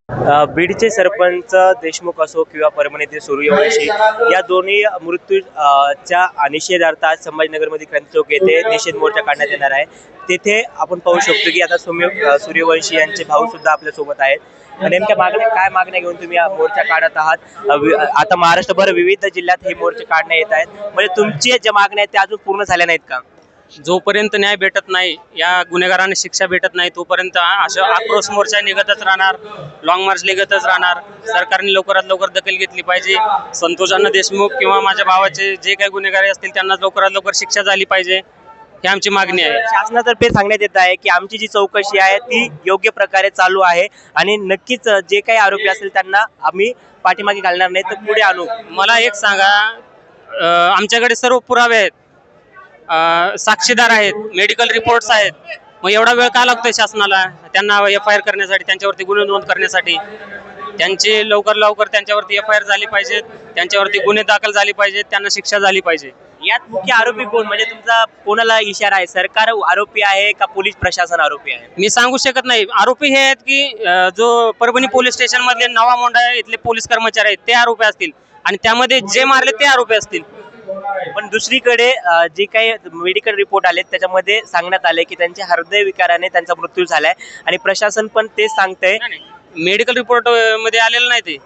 बीडचे सरपंच देशमुख असो किंवा परभणीतील सूर्यवंशी या दोन्ही च्या निषेधार्थ आज संभाजीनगरमध्ये क्रांती चौक येथे निषेध मोर्चा काढण्यात येणार आहे। तेथे आपण पाहू शकतो की आता सूर्यवंशी यांचे भाऊ सुद्धा आपल्या सोबत आहेत। नेमक्या काय मागण्या घेऊन तुम्ही मोर्चा काढत आहात? आता महाराष्ट्रभर विविध जिल्ह्यात हे मोर्चे काढण्यात येत आहेत, म्हणजे तुमची ज्या मागण्या आहेत त्या अजून पूर्ण झाल्या नाहीत का? जोपर्यंत न्याय भेटत नाही, या गुन्हेगारांना शिक्षा भेटत नाही, तोपर्यंत अशा आक्रोश मोर्चा निघतच राहणार, लॉंग मार्च निघतच राहणार। सरकारने लवकरात लवकर दखल घेतली पाहिजे। संतोष अण्णा देशमुख किंवा माझ्या भावाचे जे काही गुन्हेगार असतील त्यांना लवकरात लवकर शिक्षा झाली पाहिजे, ही आमची मागणी आहे। शासनातर्फे सांगण्यात येत आहे की आमची जी चौकशी आहे ती योग्य प्रकारे चालू आहे आणि नक्कीच जे काही आरोपी असतील त्यांना आम्ही पाठीमागे घालणार नाही, तर पुढे आणू। मला एक सांगा, आमच्याकडे सर्व पुरावे आहेत, साक्षीदार आहेत, मेडिकल रिपोर्ट्स आहेत, मग एवढा वेळ का लागतोय शासनाला त्यांना FIR करण्यासाठी, त्यांच्यावरती गुन्हे नोंद करण्यासाठी? त्यांची लवकर त्यांच्यावरती FIR झाली पाहिजेत, त्यांच्यावरती गुन्हे दाखल झाले पाहिजेत, त्यांना शिक्षा झाली पाहिजे। यात मुख्य आरोपी कोण, म्हणजे तुमचा कोणाला इशारा आहे? सरकार आरोपी आहे का पोलीस प्रशासन आरोपी आहे? मी सांगू शकत नाही। आरोपी हे आहेत की जो परभणी पोलीस स्टेशन मधले नवा मोंढा इथले पोलीस कर्मचारी आहेत ते आरोपी असतील, आणि त्यामध्ये जे मारले ते आरोपी असतील। पण दुसरीकडे जे काही मेडिकल रिपोर्ट आले त्याच्यामध्ये सांगण्यात आले की त्यांच्या हृदयविकाराने त्यांचा मृत्यू झालाय, आणि प्रशासन पण तेच सांगतंय। मेडिकल रिपोर्ट मध्ये आलेलं नाही, ते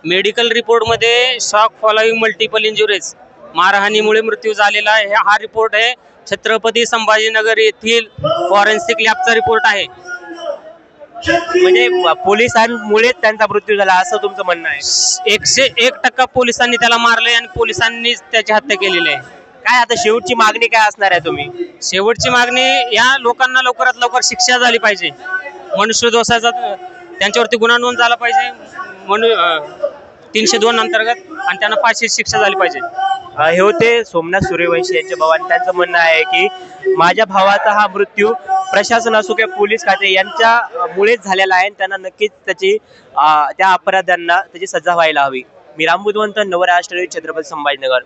मेडिकल रिपोर्ट मध्ये शॉक फॉलोइंग मल्टिपल इंजुरीज, मारहाणीमुळे मृत्यू झालेला आहे, हा रिपोर्ट आहे। छत्रपती संभाजीनगर येथील फॉरेन्सिक लॅबचा रिपोर्ट आहे। म्हणजे पोलिसांमुळे त्यांचा मृत्यू झाला असं तुमचं म्हणणं आहे? 101% पोलिसांनी त्याला मारले आणि पोलिसांनीच त्याची हत्या केलेली आहे। काय आता शेवटची मागणी काय असणार आहे तुम्ही? शेवटची मागणी, या लोकांना लवकरात लवकर शिक्षा झाली पाहिजे, मनुष्य दोषाचा त्यांच्यावरती गुन्हा नोंद झाला पाहिजे 302 अंतर्गत, आणि त्यांना फाशी शिक्षा झाली पाहिजे। हे होते सोमनाथ सूर्यवंशी यांच्या भावाने। त्यांचं म्हणणं आहे की माझ्या भावाचा हा मृत्यू प्रशासन असो किंवा पोलीस खाते यांच्या मुळेच झालेला आहे, त्यांना नक्कीच त्या अपराध्यांना त्याची सजा व्हायला हवी। मी राम बुधवंत, नवराष्ट्र, छत्रपती संभाजीनगर।